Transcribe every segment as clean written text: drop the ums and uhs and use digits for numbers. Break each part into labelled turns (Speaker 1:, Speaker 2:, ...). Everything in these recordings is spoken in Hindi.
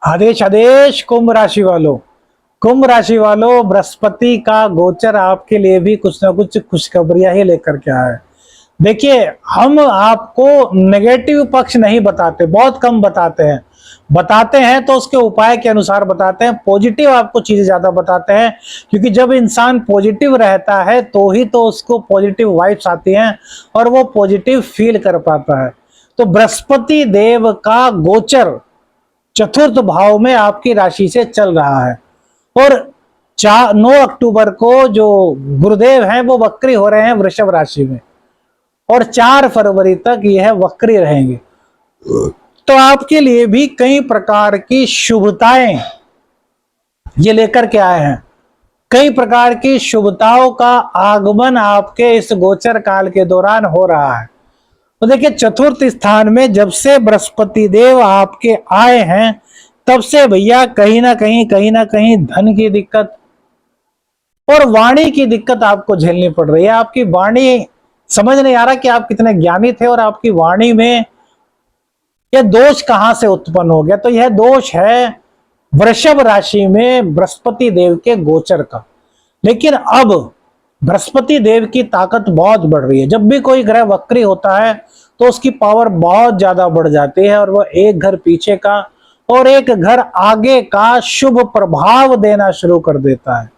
Speaker 1: आदेश आदेश कुंभ राशि वालों, बृहस्पति का गोचर आपके लिए भी कुछ ना कुछ खुशखबरियां ही लेकर के आया है। देखिए, हम आपको नेगेटिव पक्ष नहीं बताते, बहुत कम बताते हैं तो उसके उपाय के अनुसार बताते हैं। पॉजिटिव आपको चीजें ज्यादा बताते हैं, क्योंकि जब इंसान पॉजिटिव रहता है तो ही तो उसको पॉजिटिव वाइब्स आती हैं और वो पॉजिटिव फील कर पाता है। तो बृहस्पति देव का गोचर चतुर्थ भाव में आपकी राशि से चल रहा है और 9 अक्टूबर को जो गुरुदेव हैं वो वक्री हो रहे हैं वृषभ राशि में और 4 फरवरी तक यह वक्री रहेंगे। तो आपके लिए भी कई प्रकार की शुभताएं ये लेकर के आए हैं। कई प्रकार की शुभताओं का आगमन आपके इस गोचर काल के दौरान हो रहा है। तो देखिए, चतुर्थ स्थान में जब से बृहस्पति देव आपके आए हैं तब से भैया कहीं ना कहीं धन की दिक्कत और वाणी की दिक्कत आपको झेलनी पड़ रही है। आपकी वाणी समझ नहीं आ रहा कि आप कितने ज्ञानी थे और आपकी वाणी में यह दोष कहां से उत्पन्न हो गया। तो यह दोष है वृषभ राशि में बृहस्पति देव के गोचर का। लेकिन अब बृहस्पति देव की ताकत बहुत बढ़ रही है। जब भी कोई ग्रह वक्री होता है तो उसकी पावर बहुत ज्यादा बढ़ जाती है और वह एक घर पीछे का और एक घर आगे का शुभ प्रभाव देना शुरू कर देता है।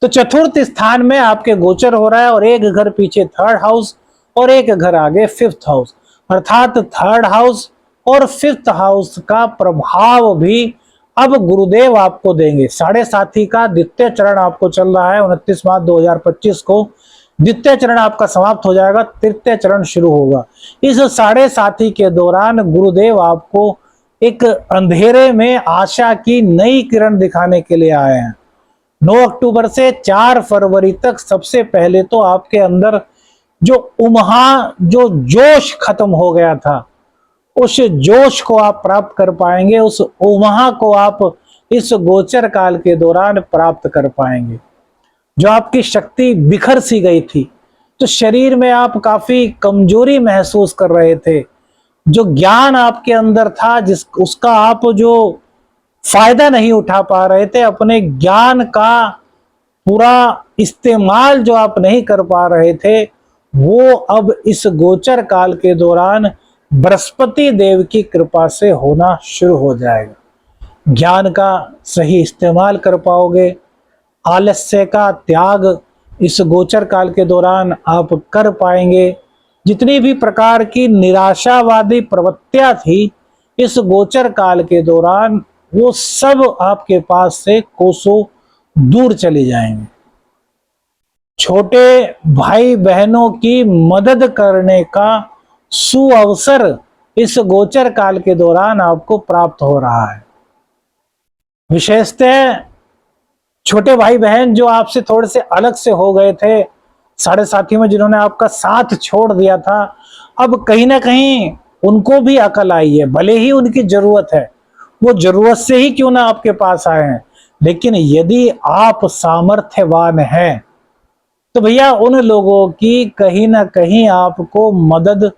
Speaker 1: तो चतुर्थ स्थान में आपके गोचर हो रहा है और एक घर पीछे थर्ड हाउस और एक घर आगे फिफ्थ हाउस, अर्थात थर्ड हाउस और फिफ्थ हाउस का प्रभाव भी अब गुरुदेव आपको देंगे। 7.5 का द्वितीय चरण आपको चल रहा है। 29 मार्च 2025 को द्वितीय चरण आपका समाप्त हो जाएगा, तृतीय चरण शुरू होगा। इस 7.5 के दौरान गुरुदेव आपको एक अंधेरे में आशा की नई किरण दिखाने के लिए आए हैं। 9 अक्टूबर से 4 फरवरी तक सबसे पहले तो आपके अंदर जो जोश खत्म हो गया था, उस जोश को आप प्राप्त कर पाएंगे। उस उमहा को आप इस गोचर काल के दौरान प्राप्त कर पाएंगे। जो आपकी शक्ति बिखर सी गई थी, तो शरीर में आप काफी कमजोरी महसूस कर रहे थे, जो ज्ञान आपके अंदर था उसका आप जो फायदा नहीं उठा पा रहे थे, अपने ज्ञान का पूरा इस्तेमाल जो आप नहीं कर पा रहे थे, वो अब इस गोचर काल के दौरान बृहस्पति देव की कृपा से होना शुरू हो जाएगा। ज्ञान का सही इस्तेमाल कर पाओगे। आलस्य का त्याग इस गोचर काल के दौरान आप कर पाएंगे। जितनी भी प्रकार की निराशावादी प्रवृत्तियां थी इस गोचर काल के दौरान, वो सब आपके पास से कोसों दूर चली जाएंगे। छोटे भाई बहनों की मदद करने का सुअवसर इस गोचर काल के दौरान आपको प्राप्त हो रहा है। विशेषतः छोटे भाई बहन जो आपसे थोड़े से अलग से हो गए थे 7.5 में, जिन्होंने आपका साथ छोड़ दिया था, अब कहीं ना कहीं उनको भी अकल आई है। भले ही उनकी जरूरत है, वो जरूरत से ही क्यों ना आपके पास आए हैं, लेकिन यदि आप सामर्थ्यवान हैं तो भैया उन लोगों की कहीं ना कहीं आपको मदद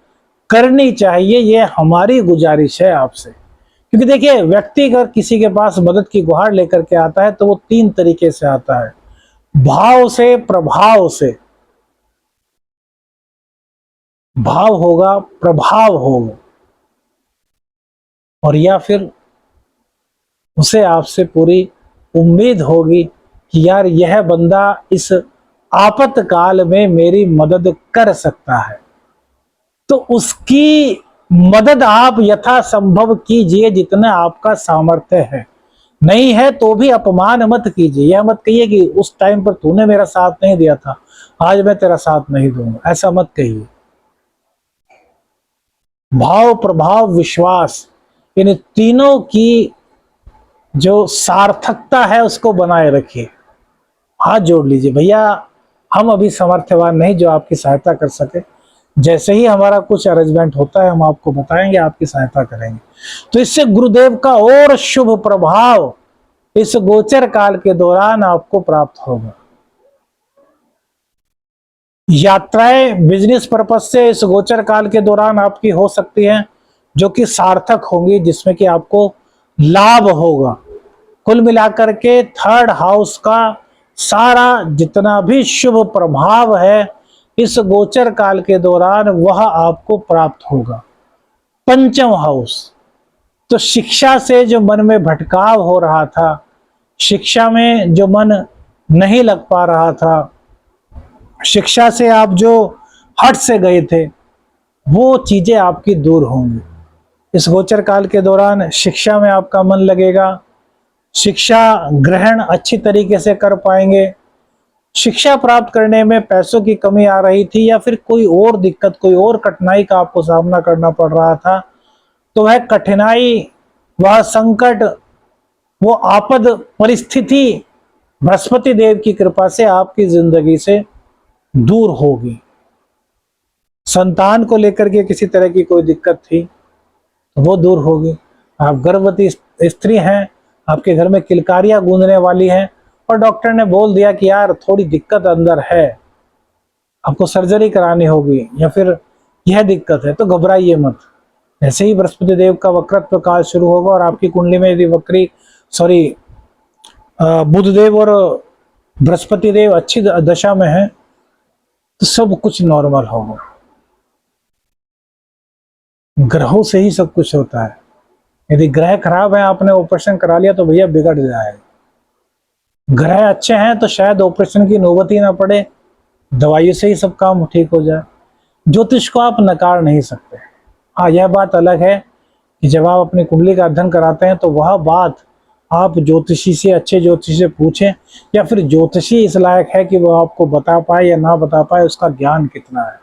Speaker 1: करनी चाहिए। ये हमारी गुजारिश है आपसे। क्योंकि देखिए, व्यक्ति अगर किसी के पास मदद की गुहार लेकर के आता है तो वो 3 तरीके से आता है, भाव से, प्रभाव से। भाव होगा, प्रभाव होगा, और या फिर उसे आपसे पूरी उम्मीद होगी कि यार यह बंदा इस आपातकाल में मेरी मदद कर सकता है, तो उसकी मदद आप यथासंभव कीजिए जितना आपका सामर्थ्य है। नहीं है तो भी अपमान मत कीजिए। यह मत कहिए कि उस टाइम पर तूने मेरा साथ नहीं दिया था, आज मैं तेरा साथ नहीं दूंगा, ऐसा मत कहिए। भाव, प्रभाव, विश्वास, इन तीनों की जो सार्थकता है उसको बनाए रखिए। हाथ जोड़ लीजिए, भैया हम अभी सामर्थ्यवान नहीं जो आपकी सहायता कर सके। जैसे ही हमारा कुछ अरेंजमेंट होता है हम आपको बताएंगे, आपकी सहायता करेंगे। तो इससे गुरुदेव का और शुभ प्रभाव इस गोचर काल के दौरान आपको प्राप्त होगा। यात्राएं बिजनेस पर्पज से इस गोचर काल के दौरान आपकी हो सकती हैं, जो कि सार्थक होंगी, जिसमें कि आपको लाभ होगा। कुल मिलाकर के थर्ड हाउस का सारा जितना भी शुभ प्रभाव है इस गोचर काल के दौरान वह आपको प्राप्त होगा। पंचम हाउस, तो शिक्षा से जो मन में भटकाव हो रहा था, शिक्षा में जो मन नहीं लग पा रहा था, शिक्षा से आप जो हट से गए थे, वो चीजें आपकी दूर होंगी। इस गोचर काल के दौरान शिक्षा में आपका मन लगेगा, शिक्षा ग्रहण अच्छी तरीके से कर पाएंगे। शिक्षा प्राप्त करने में पैसों की कमी आ रही थी या फिर कोई और दिक्कत, कोई और कठिनाई का आपको सामना करना पड़ रहा था, तो वह कठिनाई, वह संकट, वो आपद परिस्थिति बृहस्पति देव की कृपा से आपकी जिंदगी से दूर होगी। संतान को लेकर के किसी तरह की कोई दिक्कत थी तो वो दूर होगी। आप गर्भवती स्त्री हैं, आपके घर में किलकारियां गूंजने वाली हैं और डॉक्टर ने बोल दिया कि यार थोड़ी दिक्कत अंदर है, आपको सर्जरी करानी होगी या फिर यह दिक्कत है, तो घबराइए मत। ऐसे ही बृहस्पति देव का वक्रत्व काल शुरू होगा और आपकी कुंडली में यदि बुध देव और बृहस्पति देव अच्छी दशा में है तो सब कुछ नॉर्मल होगा। ग्रहों से ही सब कुछ होता है। यदि ग्रह खराब है, आपने ऑपरेशन करा लिया तो भैया बिगड़ जाएगा। ग्रह अच्छे हैं तो शायद ऑपरेशन की नौबत ही ना पड़े, दवाइयों से ही सब काम ठीक हो जाए। ज्योतिष को आप नकार नहीं सकते। हाँ, यह बात अलग है कि जब आप अपनी कुंडली का अध्ययन कराते हैं तो वह बात आप ज्योतिषी से, अच्छे ज्योतिषी से पूछें, या फिर ज्योतिषी इस लायक है कि वह आपको बता पाए या ना बता पाए, उसका ज्ञान कितना है।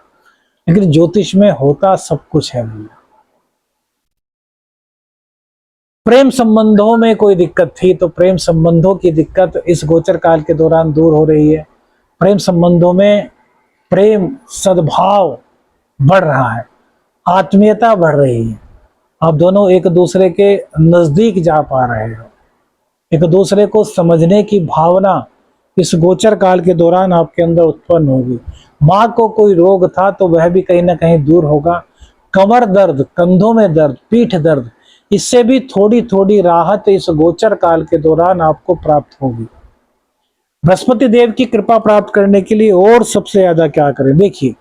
Speaker 1: लेकिन ज्योतिष में होता सब कुछ है भैया। प्रेम संबंधों में कोई दिक्कत थी तो प्रेम संबंधों की दिक्कत इस गोचर काल के दौरान दूर हो रही है। प्रेम संबंधों में प्रेम, सद्भाव बढ़ रहा है, आत्मीयता बढ़ रही है। आप दोनों एक दूसरे के नजदीक जा पा रहे हो, एक दूसरे को समझने की भावना इस गोचर काल के दौरान आपके अंदर उत्पन्न होगी। माँ को कोई रोग था तो वह भी कहीं ना कहीं दूर होगा। कमर दर्द, कंधों में दर्द, पीठ दर्द, इससे भी थोड़ी थोड़ी राहत इस गोचर काल के दौरान आपको प्राप्त होगी। बृहस्पति देव की कृपा प्राप्त करने के लिए और सबसे ज्यादा क्या करें, देखिए,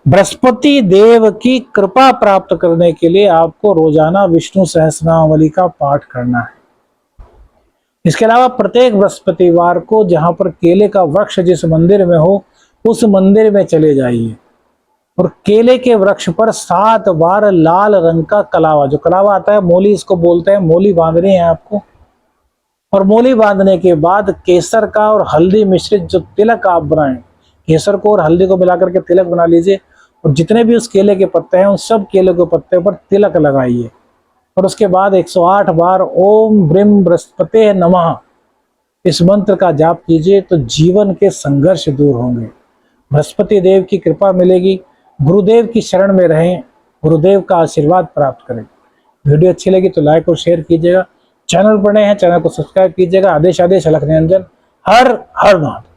Speaker 1: बृहस्पति देव की कृपा प्राप्त करने के लिए आपको रोजाना विष्णु सहस्रनामावली का पाठ करना है। इसके अलावा प्रत्येक बृहस्पतिवार को जहां पर केले का वृक्ष जिस मंदिर में हो उस मंदिर में चले जाइए और केले के वृक्ष पर 7 बार लाल रंग का कलावा, जो कलावा आता है मोली इसको बोलते हैं, मोली बांधनी है आपको। और मोली बांधने के बाद केसर का और हल्दी मिश्रित जो तिलक आप बनाएं, केसर को और हल्दी को मिलाकर के तिलक बना लीजिए और जितने भी उस केले के पत्ते हैं उन सब केले के पत्ते पर तिलक लगाइए और उसके बाद 108 बार ओम ब्रीम बृहस्पते नमः इस मंत्र का जाप कीजिए तो जीवन के संघर्ष दूर होंगे, बृहस्पति देव की कृपा मिलेगी। गुरुदेव की शरण में रहें, गुरुदेव का आशीर्वाद प्राप्त करें। वीडियो अच्छी लगी तो लाइक और शेयर कीजिएगा। चैनल पर नए हैं, चैनल को सब्सक्राइब कीजिएगा। आदेश अलख निरंजन। हर हर महादेव।